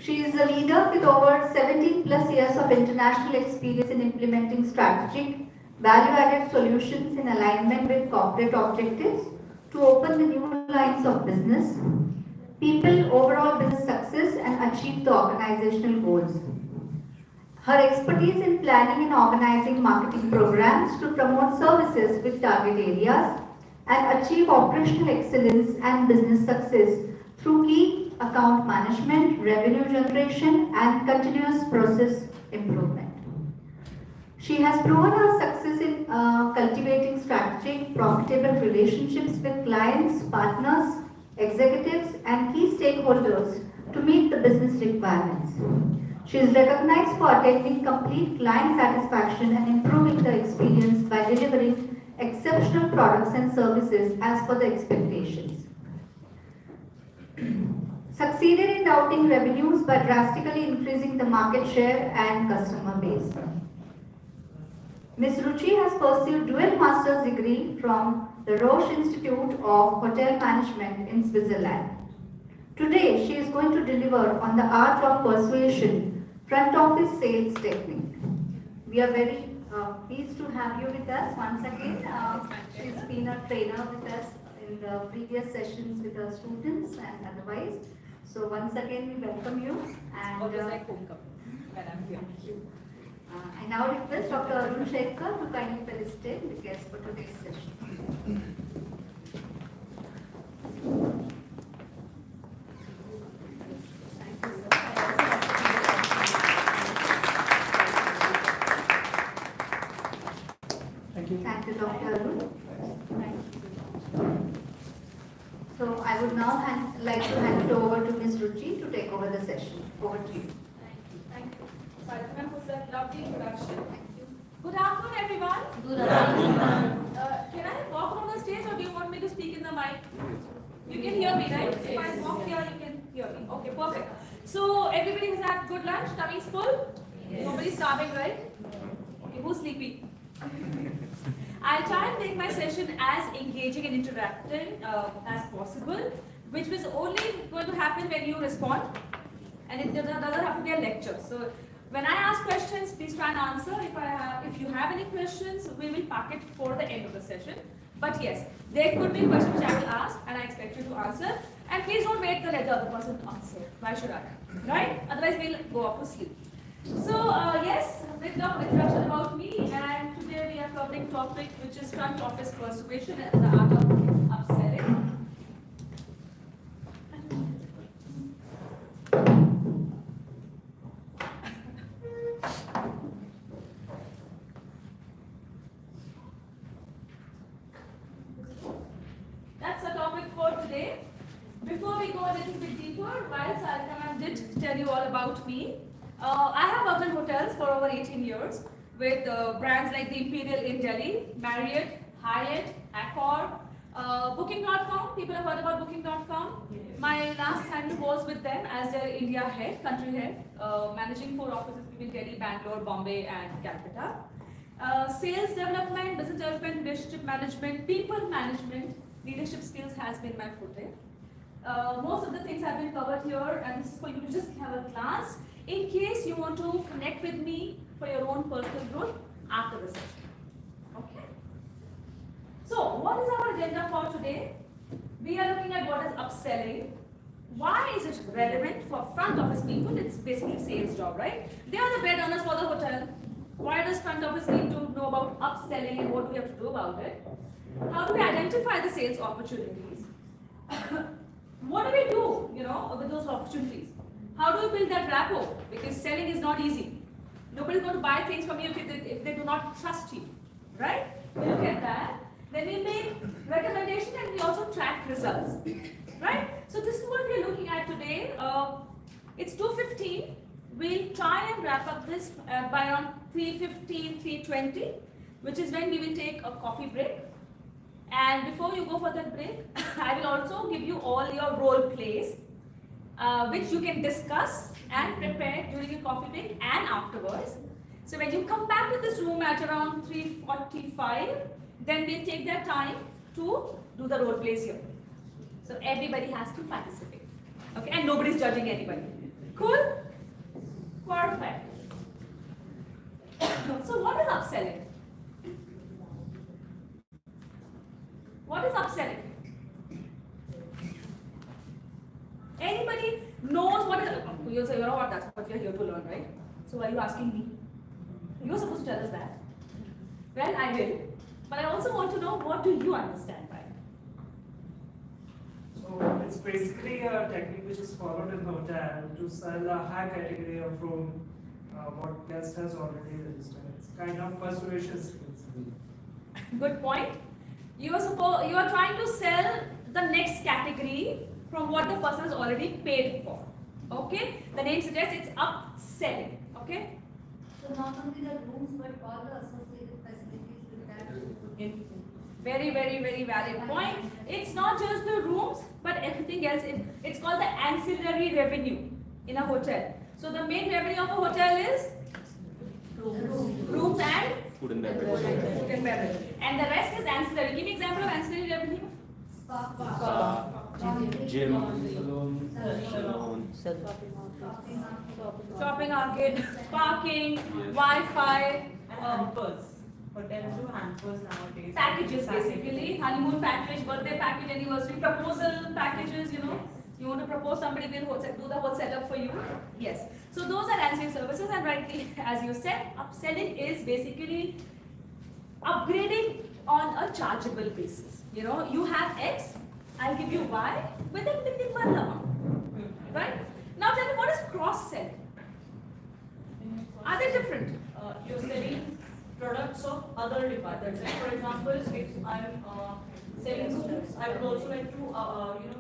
She is a leader with over 17 plus years of international experience in implementing strategic, value-added solutions in alignment with corporate objectives to open the new lines of business, people, overall business success, and achieve the organizational goals. Her expertise in planning and organizing marketing programs to promote services with target areas and achieve operational excellence and business success through key account management, revenue generation, and continuous process improvement. She has proven her success in cultivating strategic, profitable relationships with clients, partners, executives, and key stakeholders to meet the business requirements. She is recognized for attaining complete client satisfaction and improving the experience by delivering exceptional products and services as per the expectations. Succeeded in doubling revenues by drastically increasing the market share and customer base. Ms. Ruchi has pursued dual master's degree from the Roche Institute of Hotel Management in Switzerland. Today, she is going to deliver on the art of persuasion, front office sales technique. We are very pleased to have you with us once again. She's been a trainer with us in the previous sessions with our students and otherwise. So once again, we welcome you. And always like homecoming when I'm here. Thank you. I now request Dr. Arun Shekhar to kindly felicitate the guests for today's session. Thank you, Dr. Arun. So I would now like to hand it over to Ms. Ruchi to take over the session. Over to you. Thank you. Sarthana for that lovely introduction. Good afternoon, everyone. Good afternoon. Can I walk on the stage or do you want me to speak in the mic? You can hear me, right? If I walk here, you can hear me. Okay, perfect. So everybody has had good lunch? Tummy's full? Yes. Nobody's starving, right? Okay, who's sleepy? I'll try and make my session as engaging and interactive as possible, which was only going to happen when you respond, and it doesn't have to be a lecture. So when I ask questions, please try and answer. If you have any questions, we will park it for the end of the session. But yes, there could be questions which I will ask, and I expect you to answer. And please don't wait till let the other person answer. Why should I? Right? Otherwise, we'll go off to sleep. So yes, a bit of introduction about me, and today we are covering topic which is front office persuasion and the art of upselling. That's the topic for today. Before we go a little bit deeper, while Sarthana did tell you all about me, I have worked in hotels for over 18 years with brands like the Imperial in Delhi, Marriott, Hyatt, Accor, Booking.com. People have heard about Booking.com. Yes. My last assignment was with them as their India head, country head, managing 4 offices between Delhi, Bangalore, Bombay, and Calcutta. Sales development, business development, relationship management, people management, leadership skills has been my forte. Most of the things have been covered here, and this is for you to just have a glance in case you want to connect with me for your own personal growth after the session. Okay? So, what is our agenda for today? We are looking at what is upselling. Why is it relevant for front office people? It's basically a sales job, right? They are the bread earners for the hotel. Why does front office need to know about upselling and what do we have to do about it? How do we identify the sales opportunities? What do we do, with those opportunities? How do we build that rapport? Because selling is not easy. Nobody's going to buy things from you if they do not trust you, right? We look at that. Then we make recommendations and we also track results, right? So this is what we're looking at today. It's 2:15. We'll try and wrap up this by around 3:15, 3:20, which is when we will take a coffee break. And before you go for that break, I will also give you all your role plays, which you can discuss and prepare during your coffee break and afterwards. So when you come back to this room at around 3:45, then we'll take that time to do the role plays here. So everybody has to participate. Okay, and nobody's judging anybody. Cool? Perfect. So what is upselling? What is upselling? Anybody knows what is? You'll say, you know what, that's what you're here to learn, right? So why are you asking me? You're supposed to tell us that. Well, I will. But I also want to know, what do you understand by it? So it's basically a technique which is followed in the hotel to sell a high category of room what guest has already registered. It's kind of persuasion skills. Good point. You are trying to sell the next category from what the person has already paid for. Okay? The name suggests it's upselling. Okay? So not only the rooms but all the associated facilities with that. Very, very, very valid point. It's not just the rooms, but everything else. It's called the ancillary revenue in a hotel. So the main revenue of a hotel is rooms and Food and beverage. food and beverage. And the rest is ancillary. Give me example of ancillary revenue. Spa. Gym. Salon. Shopping arcade, parking, Wi-Fi, Hampers. Hotels do hampers nowadays. packages basically, honeymoon package, birthday package, anniversary proposal packages, you know. You want to propose somebody, they'll do the whole setup for you. Yes. So those are ancillary services, and rightly, as you said, upselling is basically upgrading on a chargeable basis. You know, you have X, I'll give you Y with a minimal amount. Right? Now tell me, what is cross-selling? Are they different? You're selling products of other departments. Like for example, if I'm selling foods, I would also like to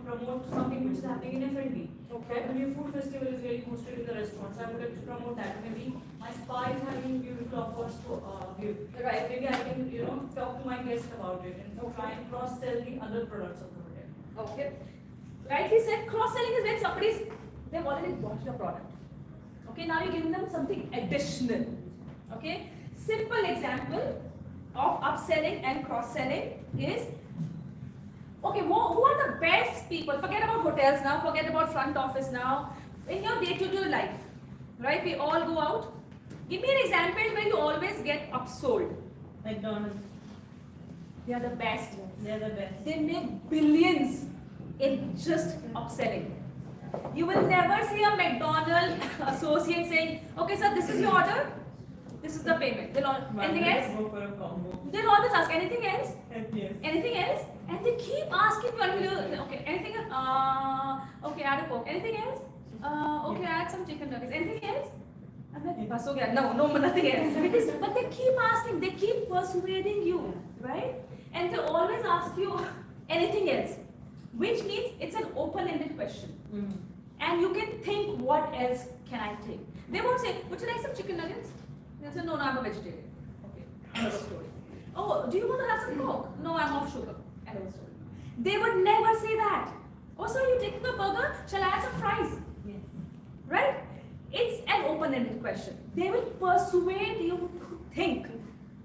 promote something which is happening in F&B. Okay. The new food festival is really hosted in the restaurants. I would like to promote that. Maybe my spa is having beautiful offers to give. Right. Maybe I can talk to my guest about it and try and cross sell the other products of the hotel. Okay. Rightly said, cross-selling is when they've already bought your product. Okay, now you're giving them something additional. Okay. Simple example of upselling and cross-selling is, okay, who are the best people? Forget about hotels now, forget about front office now. In your day-to-day life, right? We all go out. Give me an example where you always get upsold. McDonald's. They are the best. They're the best. They make billions in just upselling. You will never see a McDonald's associate saying, okay sir, this is your order, this is the payment. Anything else? Go for a combo. They'll always ask, anything else? Yes. Anything else? And they keep asking you until you, okay, anything else? Okay, add a Coke. Anything else? Okay, add some chicken nuggets. Anything else? I'm like, bas ho gaya. No, nothing else. But they keep asking, they keep persuading you, right? And they always ask you anything else, which means it's an open-ended question. And you can think, what else can I take? They won't say, would you like some chicken nuggets? They'll say, no, I'm a vegetarian. Okay, another story. Oh, do you want to have some Coke? No, I'm off sugar. Another story. They would never say that. Oh, sir, you taking a burger? Shall I add some fries? Yes. Right? It's an open-ended question. They will persuade you to think,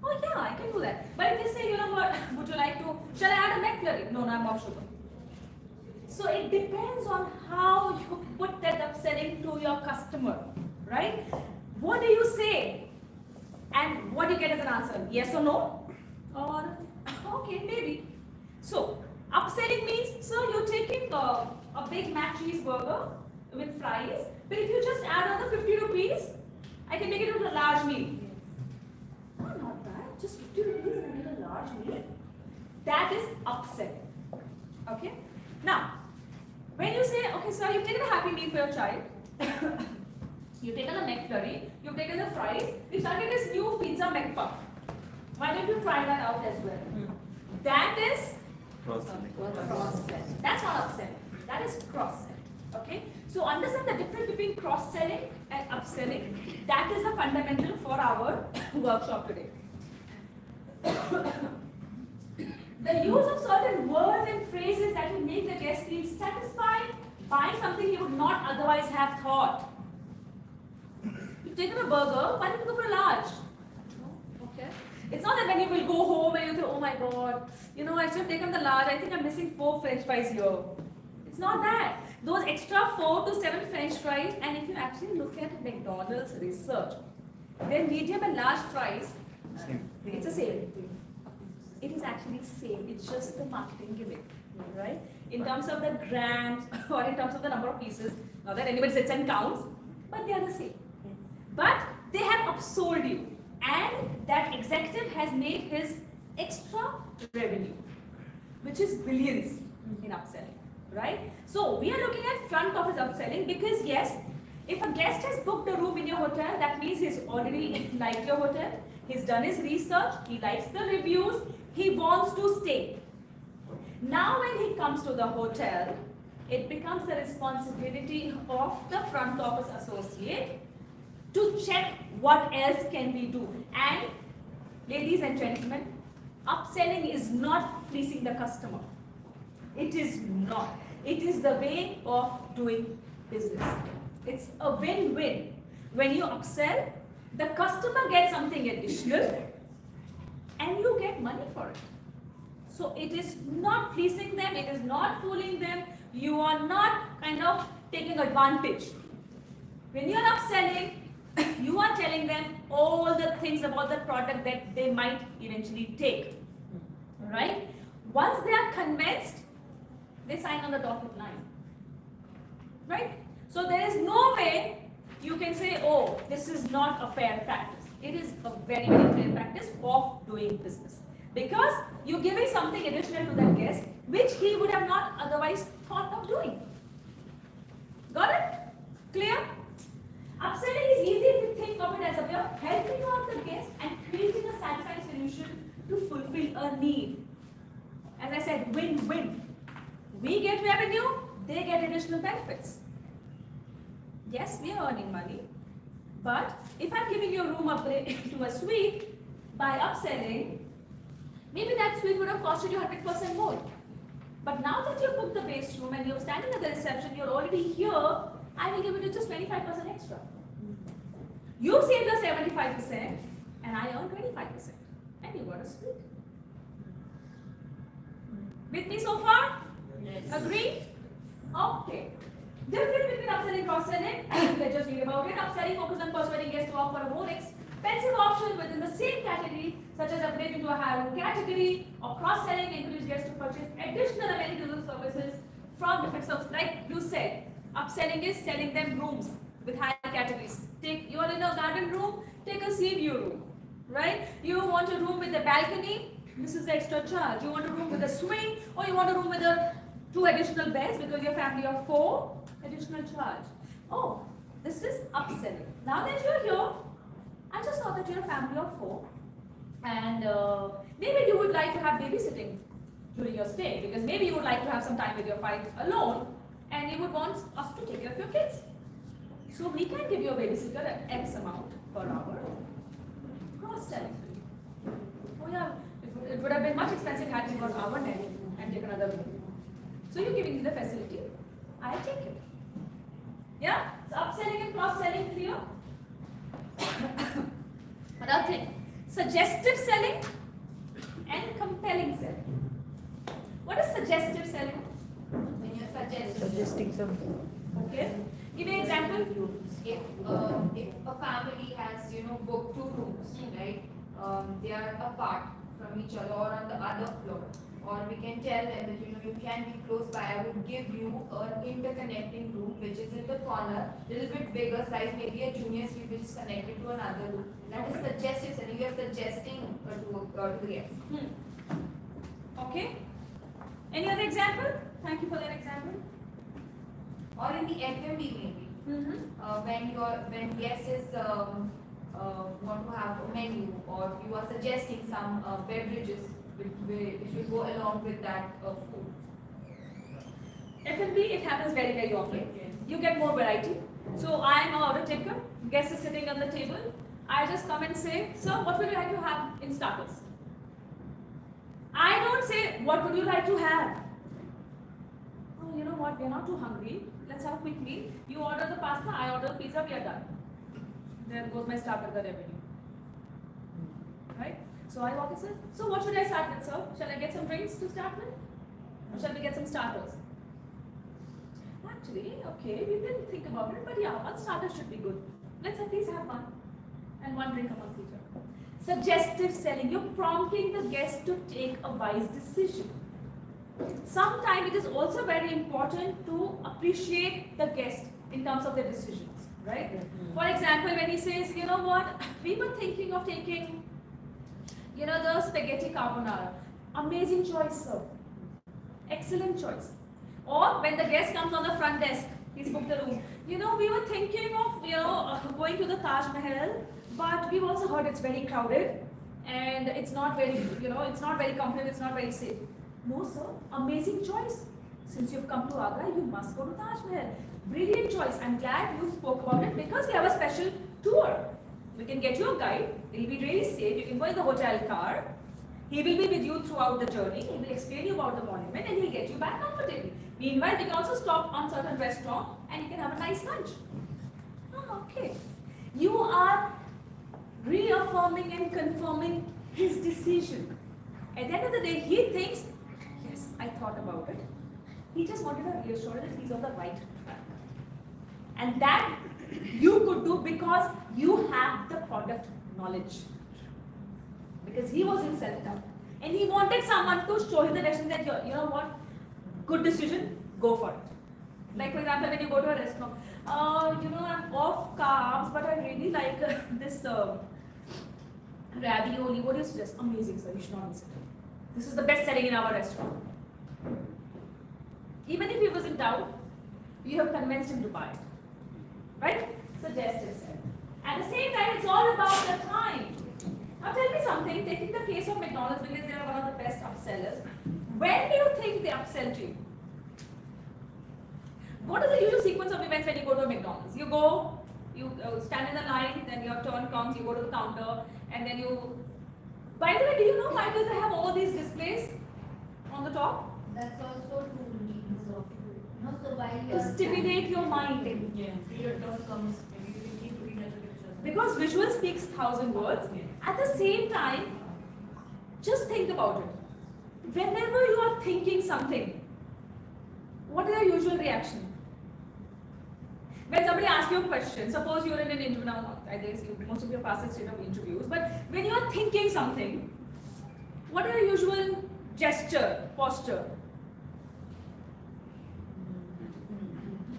oh yeah, I can do that. But if they say, you know what, would you like to, shall I add a McFlurry? No, I'm off sugar. So it depends on how you put that upselling to your customer, right? What do you say? And what do you get as an answer? Yes or no? Or, okay, maybe. So, upselling means, sir, you're taking a big Mac cheeseburger with fries, but if you just add another 50 rupees, I can make it into a large meal. Oh, not bad. Just 50 rupees and make a large meal. That is upselling. Okay? Now, when you say, okay, sir, you've taken a Happy Meal for your child, you've taken a McFlurry, you've taken the fries, you started this new pizza McPuff. Why don't you try that out as well? That is Cross-selling. cross-selling. That's not upselling. That is cross-selling. Okay? So understand the difference between cross-selling and upselling. That is the fundamental for our workshop today. The use of certain words and phrases that will make the guest feel satisfied by something he would not otherwise have thought. You've taken a burger, why don't you go for a large? Okay. It's not that when you will go home and you think, oh my god, I should have taken the large, I think I'm missing 4 French fries here. It's not that. those extra 4 to 7 French fries, and if you actually look at McDonald's research, their medium and large fries, it's the same. It is actually same. It's just the marketing gimmick, right? In terms of the grams or in terms of the number of pieces, not that anybody sits and counts, but they are the same. But they have upsold you, and that executive has made his extra revenue, which is billions in upselling, right? So we are looking at front office upselling because yes, if a guest has booked a room in your hotel, that means he's already liked your hotel, he's done his research, he likes the reviews, he wants to stay. Now when he comes to the hotel, it becomes the responsibility of the front office associate to check what else can we do. And ladies and gentlemen, upselling is not fleecing the customer. It is not. It is the way of doing business. It's a win-win. When you upsell, the customer gets something additional and you get money for it. So it is not fleecing them, it is not fooling them, you are not kind of taking advantage. When you are upselling, you are telling them all the things about the product that they might eventually take. Right? Once they are convinced, they sign on the dotted line. Right? So there is no way you can say, oh, this is not a fair practice. It is a very, very fair practice of doing business. Because you're giving something additional to that guest, which he would have not otherwise thought of doing. Got it? Clear? Upselling is easy if you think of it as a way of helping out the guest and creating a satisfying solution to fulfill a need. As I said, win-win. We get revenue, they get additional benefits. Yes, we are earning money, but if I'm giving you a room upgrade to a suite, by upselling, maybe that suite would have costed you 100% more. But now that you booked the base room and you're standing at the reception, you're already here, I will give you just 25% extra. You saved your 75% and I earn 25%. And you got a suite. With me so far? Yes. Agreed? Okay. Difference between upselling and cross-selling. Let's just read about it. Upselling focuses on persuading guests to offer a more expensive option within the same category, such as upgrading to a higher category, or cross-selling encourages guests to purchase additional amenities or services from different services. Like you said, upselling is selling them rooms with higher categories. You are in a garden room, take a sea view room, right? You want a room with a balcony, this is the extra charge. You want a room with a swing, or you want a room with 2 additional beds because your family of 4, additional charge. Oh, this is upselling. Now that you're here, I just saw that you're a family of 4, and maybe you would like to have babysitting during your stay, because maybe you would like to have some time with your wife alone, and you would want us to take care of your kids. So we can give you a babysitter at X amount per hour. Cross-selling. Oh yeah, it would have been much expensive had you got our net and take another room. So you're giving me the facility, I'll take it. Yeah? So upselling and cross-selling clear? Another thing, suggestive selling and compelling selling. What is suggestive selling? When you're Suggesting something. Okay. Give me an example. if a family has booked 2 rooms, right? They are apart from each other or on the other floor, or we can tell them that you can be close by. I would give you an interconnecting room which is in the corner, little bit bigger size, maybe a junior suite which is connected to another room. That is suggestive selling. You are suggesting to the guest. Okay. Any other example? Thank you for that example. Or in the F&B maybe. When guests is want to have a menu, or you are suggesting some beverages which will go along with that food. F&B, it happens very, very often. You get more variety. So I am an order taker. Guest is sitting on the table. I just come and say, sir, what would you like to have in starters? I don't say, what would you like to have? Oh, you know what? We're not too hungry. Let's have a quick meal. You order the pasta, I order the pizza, we are done. There goes my start with the revenue. Right? So I walk and say, so what should I start with, sir? Shall I get some drinks to start with? Or shall we get some starters? actually, okay, we didn't think about it, but yeah, one starter should be good. Let's at least have one. And one drink a month each. Suggestive selling. You're prompting the guest to take a wise decision. Sometimes it is also very important to appreciate the guest in terms of their decisions, right? For example, when he says, you know what, we were thinking of taking, you know, the spaghetti carbonara. Amazing choice, sir. Excellent choice. Or when the guest comes on the front desk, he's booked the room. You know, we were thinking of, you know, going to the Taj Mahal, but we've also heard it's very crowded and it's not very, you know, it's not very comfortable, it's not very safe. No, sir. Amazing choice. Since you've come to Agra, you must go to Taj Mahal. Brilliant choice. I'm glad you spoke about it because we have a special tour. We can get you a guide. It'll be really safe. You can go in the hotel car. He will be with you throughout the journey. He will explain you about the monument and he'll get you back comfortably. Meanwhile, we can also stop on certain restaurant and you can have a nice lunch. Oh, okay. You are reaffirming and confirming his decision. At the end of the day, he thinks, yes, I thought about it. He just wanted a reassurance that he's on the right track. And that you could do because you have the product knowledge. Because he was in self-doubt. And he wanted someone to show him the direction that, you know what, good decision, go for it. Like for example, when you go to a restaurant, you know, I'm off carbs, but I really like this ravioli. What do you suggest? Amazing, sir, you should not miss it. This is the best selling in our restaurant. Even if he was in doubt, you have convinced him to buy it. Right? Suggestive selling. At the same time, it's all about the time. Now tell me something, taking the case of McDonald's because they are one of the best upsellers. When do you think they upsell to you? What is the usual sequence of events when you go to a McDonald's? You go, you stand in the line, then your turn comes, you go to the counter, and then you... By the way, do you know why do they have all these displays on the top? That's also two means of, you know, so while To stimulate your mind. Yeah, period term comes, maybe you need to read as a picture. Because visual speaks 1,000 words. At the same time, just think about it. Whenever you are thinking something, what is your usual reaction? When somebody asks you a question, suppose you're in an interview now, I guess most of your past state of interviews, but when you are thinking something, what is your usual gesture, posture?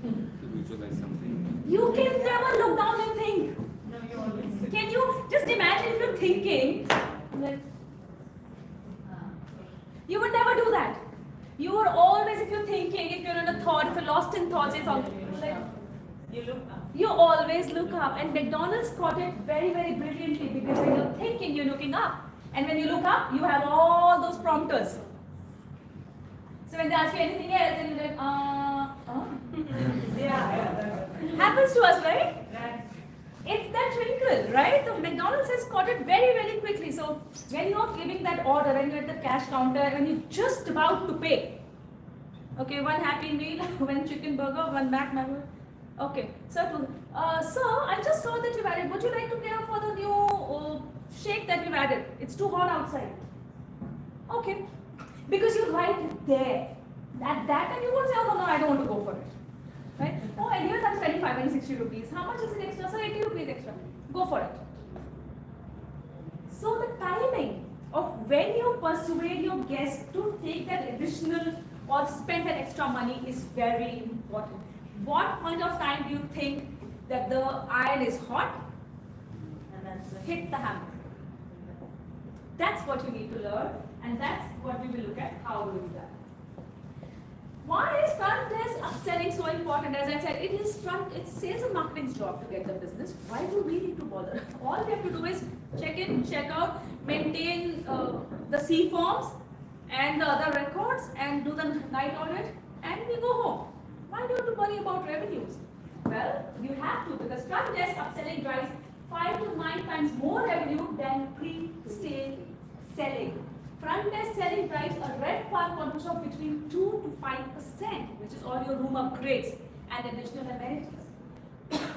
To visualize something. You can never look down and think. No, you always. Can you just imagine if you're thinking, like, you would never do that. You are always, if you're thinking, if you're in a thought, if you're lost in thoughts, it's all, like, You look up. you always look up. And McDonald's caught it very, very brilliantly because when you're thinking, you're looking up. And when you look up, you have all those prompters. So when they ask you anything else, and you're like, Yeah. happens to us, right? Right. It's that twinkle, right? So McDonald's has caught it very, very quickly. So when you're giving that order, when you're at the cash counter, when you're just about to pay, okay, one Happy Meal, one chicken burger, one Mac Number. Okay, so sir, I just saw that you've added. Would you like to care for the new shake that we've added? It's too hot outside. Okay, because you're right there. At that time, you won't say, oh no, I don't want to go for it. Right? Oh, and here's I'm spending 560 rupees. How much is it extra? So 80 rupees extra. Go for it. So the timing of when you persuade your guest to take that additional or spend that extra money is very important. What point of time do you think that the iron is hot? And that's the Hit the hammer. That's what you need to learn, and that's what we will look at how to do that. Why is front desk upselling so important? As I said, it's sales and marketing's job to get the business. Why do we need to bother? All we have to do is check in, check out, maintain the C forms and the other records and do the night audit, and we go home. Why do you have to worry about revenues? Well, you have to, because front desk upselling drives 5 to 9 times more revenue than pre-sale selling. Front desk selling drives a red par contribution of between 2 to 5%, which is all your room upgrades and additional amenities.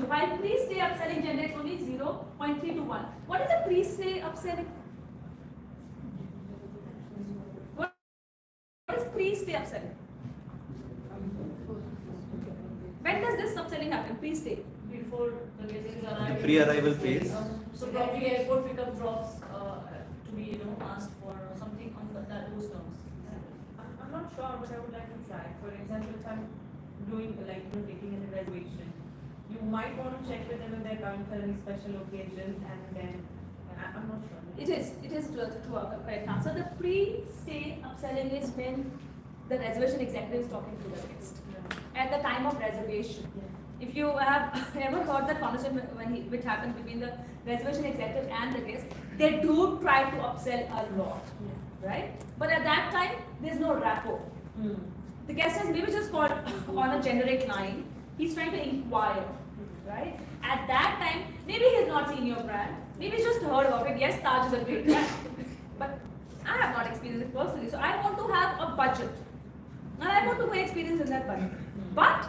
While pre-stay upselling generates only 0.3 to 1. What is a pre-stay upselling? What is pre-stay upselling? pre-stay. Before the guest is The arrived. pre-arrival phase. So probably airport pickup drops to be asked for or something on those terms. I'm not sure, but I would like to try. For example, if I'm doing taking a reservation, you might want to check with them if they're coming for any special occasion, and then I'm not sure. It is to a correct answer. The pre-stay upselling is when the reservation executive is talking to the guest at the time of reservation. If you have ever heard the conversation which happened between the reservation executive and the guest, they do try to upsell a lot, right? But at that time, there's no rapport. The guest has maybe just called on a generic line. He's trying to inquire, right? At that time, maybe he's not seen your brand. Maybe he's just heard of it. Yes, Taj is a great brand. But I have not experienced it personally. So I want to have a budget. And I want to go experience in that budget. But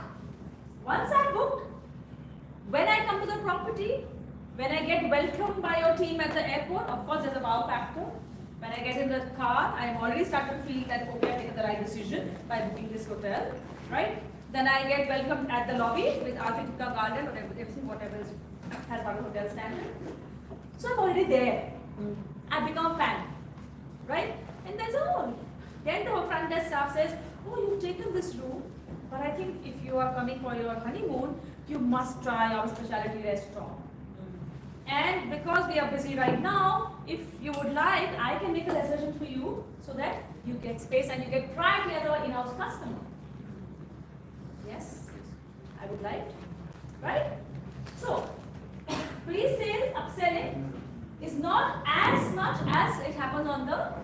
once I booked, when I come to the property, when I get welcomed by your team at the airport, of course there's a wow factor. When I get in the car, I am already started to feel that okay, I've taken the right decision by booking this hotel, right? Then I get welcomed at the lobby with Architecture Garden, whatever is has part of hotel standard. So I'm already there. I become a fan, right? And there's then the front desk staff says, oh, you've taken this room, but I think if you are coming for your honeymoon, you must try our specialty restaurant. And because we are busy right now, if you would like, I can make a reservation for you so that you get space and you get priority as our in-house customer. Yes, I would like, right? So, pre-sales upselling is not as much as it happens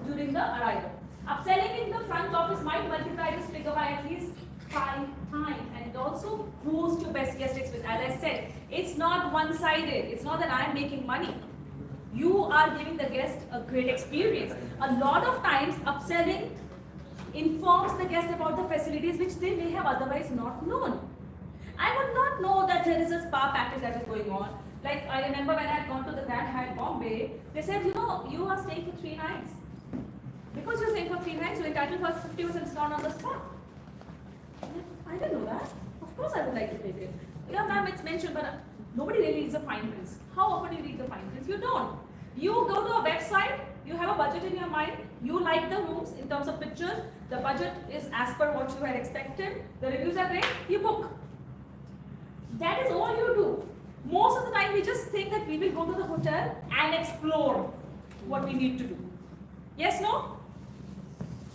during the arrival. Upselling in the front office might multiply this figure by at least 5 times, and it also boosts your best guest experience. As I said, it's not one-sided. It's not that I'm making money. You are giving the guest a great experience. A lot of times, upselling informs the guest about the facilities which they may have otherwise not known. I would not know that there is a spa package that is going on. Like I remember when I had gone to the Grand Hyatt Bombay, they said, you know, you are staying for 3 nights. Because you're staying for 3 nights, you're entitled for 50% discount on the spa. I didn't know that. Of course I would like to take it. Yeah, ma'am, it's mentioned, but nobody really reads the fine prints. How often do you read the fine prints? You don't. You go to a website, you have a budget in your mind, you like the rooms in terms of pictures, the budget is as per what you had expected, the reviews are great, you book. That is all you do. Most of the time we just think that we will go to the hotel and explore what we need to do. Yes, no?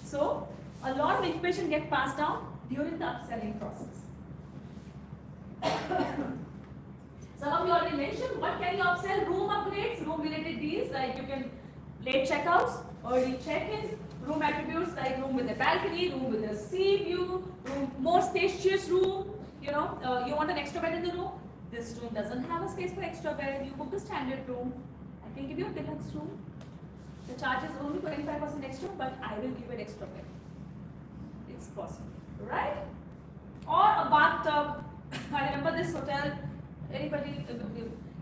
So, a lot of information gets passed down during the upselling process. Some of you already mentioned, what can you upsell? Room upgrades, room related deals, like you can late checkouts, early check-ins, room attributes like room with a balcony, room with a sea view, more spacious room, you want an extra bed in the room. This room doesn't have a space for extra bed, you book the standard room. I can give you a deluxe room. The charge is only 25% extra, but I will give it extra bed. It's possible, right? Or a bathtub. I remember this hotel, anybody,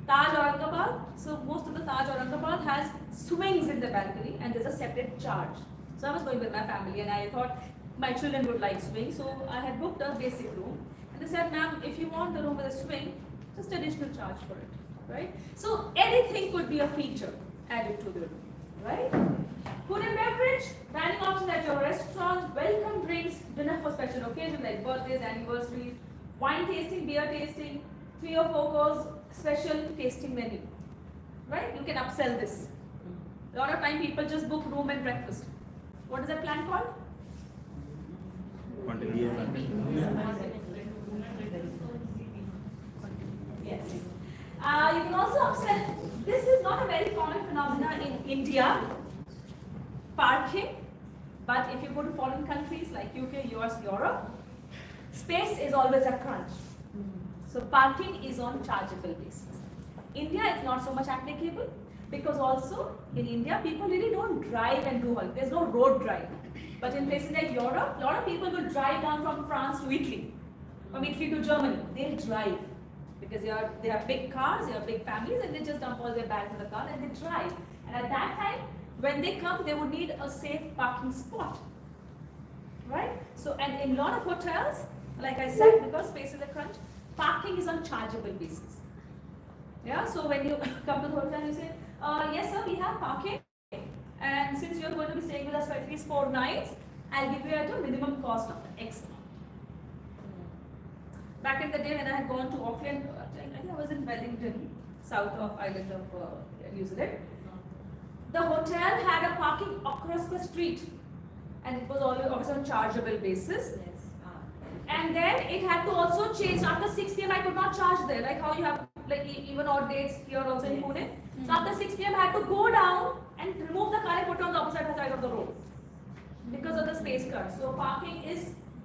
Taj Aurangabad. So most of the Taj Aurangabad has swings in the balcony and there's a separate charge. So I was going with my family and I thought my children would like swing. So I had booked a basic room. And they said, ma'am, if you want the room with a swing, just additional charge for it, right? So anything could be a feature added to the room, right? Food and beverage, dining options at your restaurants, welcome drinks, dinner for special occasions like birthdays, anniversaries, wine tasting, beer tasting, 3 or 4 course special tasting menu, right? You can upsell this. A lot of time people just book room and breakfast. What is that plan called? Yes. You can also upsell. This is not a very common phenomenon in India. Parking, but if you go to foreign countries like UK, US, Europe, space is always a crunch. So parking is on chargeable basis. India is not so much applicable because also in India people really don't drive and do all. There's no road drive. But in places like Europe, a lot of people will drive down from France to Italy, from Italy to Germany. They drive because they have big cars, they have big families, and they just dump all their bags in the car and they drive. And at that time, when they come, they would need a safe parking spot, right? So, and in a lot of hotels, like I said, because space is a crunch, Parking is on chargeable basis. Yeah, so when you come to the hotel, you say, yes sir, we have parking, and since you're going to be staying with us for at least 4 nights, I'll give you at a minimum cost of X amount. Back in the day when I had gone to Auckland, I think I was in Wellington, south of island of New Zealand. The hotel had a parking across the street, and it was always on chargeable basis. And then it had to also change after 6 p.m. I could not charge there, like how you have like even odd dates here also in Pune. So after 6 p.m. I had to go down and remove the car and put it on the opposite side of the road because of the space cut. So parking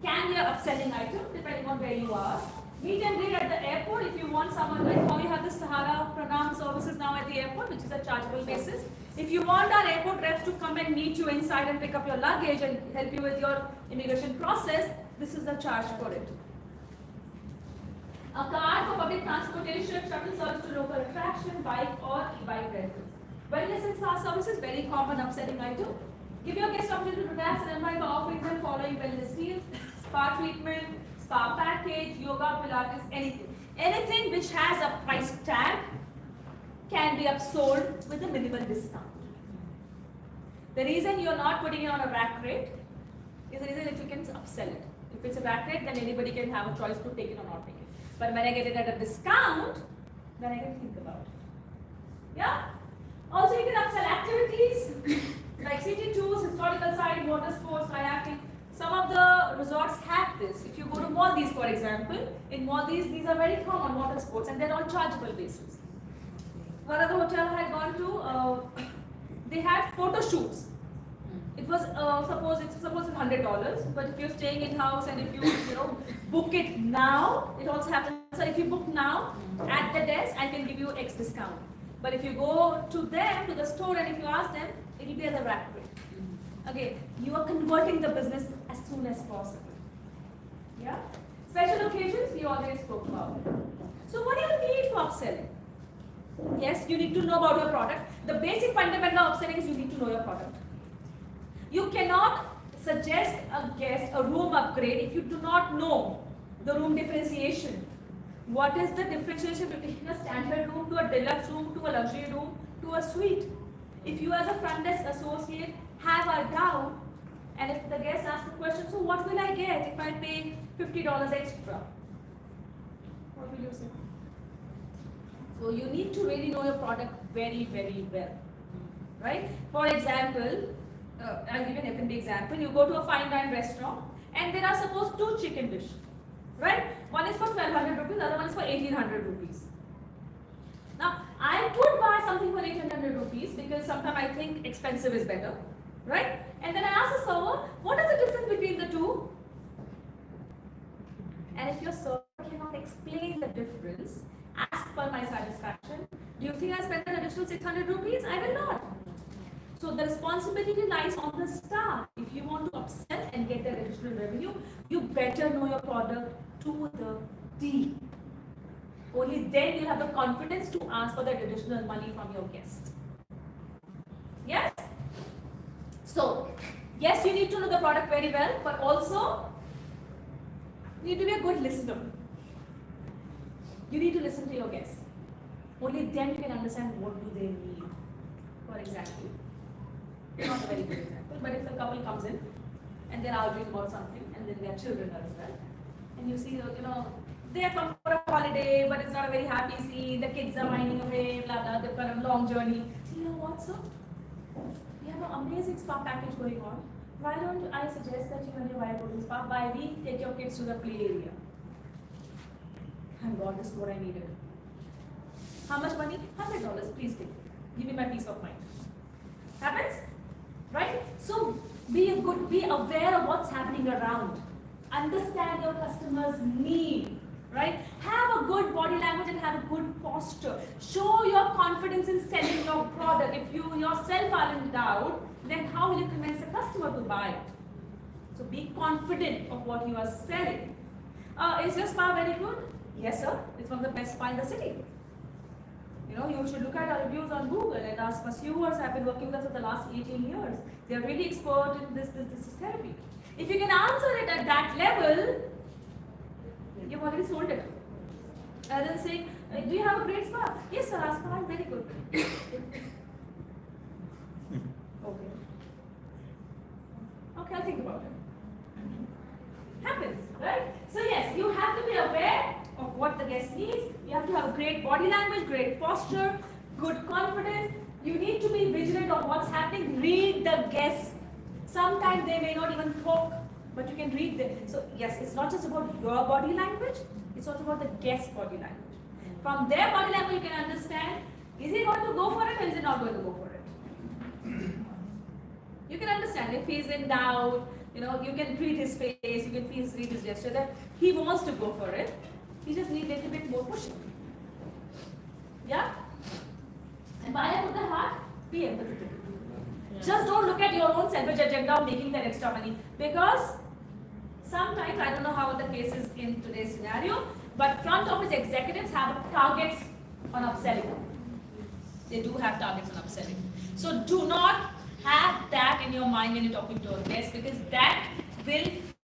can be an upselling item depending on where you are. Meet and greet at the airport if you want someone, like how you have the Sahara Pranam services now at the airport, which is a chargeable basis. If you want our airport reps to come and meet you inside and pick up your luggage and help you with your immigration process, this is the charge for it. A card for public transportation, shuttle service to local attraction, bike or e-bike rental. Wellness and spa services, very common upselling item. Give your guests opportunity to relax and unwind by offering them following wellness deals: spa treatment, spa package, yoga, pilates, anything. Anything which has a price tag can be upsold with a minimal discount. The reason you're not putting it on a rack rate is the reason that you can upsell it. If it's a rack rate, then anybody can have a choice to take it or not take it. But when I get it at a discount, then I can think about it. Yeah? Also, you can upsell activities like city tours, historical site, water sports, kayaking. Some of the resorts have this. If you go to Maldives, for example, in Maldives, these are very common water sports and they're on chargeable basis. One other hotel I had gone to, they had photo shoots. It was suppose it's $100, but if you're staying in house and if you book it now, it also happens. So if you book now at the desk, I can give you X discount. But if you go to them, to the store, and if you ask them, it will be as a rack rate. Okay, you are converting the business as soon as possible. Yeah. Special occasions we already spoke about. So what do you need for upselling? Yes, you need to know about your product. The basic fundamental of upselling is you need to know your product. You cannot suggest a guest a room upgrade if you do not know the room differentiation. What is the differentiation between a standard room to a deluxe room to a luxury room to a suite? If you as a front desk associate have a doubt, and if the guest asks a question, so what will I get if I pay $50 extra? What will you say? So you need to really know your product very, very well, right? For example, I'll give you an F&B example. You go to a fine dine restaurant and there are suppose 2 chicken dishes, right? One is for 1200 rupees, the other one is for 1800 rupees. Now, I could buy something for 800 rupees because sometimes I think expensive is better, right? And then I ask the server, what is the difference between the two? And if your server cannot explain the difference, as per my satisfaction, do you think I spend an additional 600 rupees? I will not. So the responsibility lies on the staff. If you want to upsell and get that additional revenue, you better know your product to the T. Only then you have the confidence to ask for that additional money from your guest. Yes? So, yes, you need to know the product very well, but also you need to be a good listener. You need to listen to your guests. Only then you can understand what do they need. For example, not a very good example, but if a couple comes in and they're arguing about something and then their children are as well, and you see, they have come for a holiday, but it's not a very happy scene, the kids are whining away, blah blah, they've got a long journey. So you know what, sir? We have an amazing spa package going on. Why don't I suggest that you and your wife go to spa? By week, take your kids to the play area. Thank God, this is what I needed. How much money? $100. Please take it. Give me my peace of mind. Happens? Right? So be aware of what's happening around. Understand your customer's need. Right? Have a good body language and have a good posture. Show your confidence in selling your product. If you yourself are in doubt, then how will you convince the customer to buy it? So be confident of what you are selling. Is your spa very good? Yes, sir. It's one of the best spa in the city. You should look at our reviews on Google, and our pursuers have been working with us for the last 18 years. They are really expert in this therapy. If you can answer it at that level, you've already sold it. Rather than saying, do you have a great spa? Yes, sir, our spa is very good. Okay. Okay, I'll think about it. Happens, right? So yes, you have to be aware of what the guest needs. You have to have a great body language, great posture, good confidence. You need to be vigilant of what's happening. Read the guests. Sometimes they may not even talk, but you can read them. So yes, it's not just about your body language, it's also about the guest's body language. From their body language, you can understand, is he going to go for it or is he not going to go for it? You can understand if he's in doubt, you can read his face, you can read his gesture that he wants to go for it. He just needs a little bit more pushing. Yeah? And why I put the heart? Be empathetic. Just don't look at your own selfish agenda of making that extra money, because sometimes, I don't know how the case is in today's scenario, but front office executives have targets on upselling. They do have targets on upselling. So do not have that in your mind when you're talking to a guest, because that will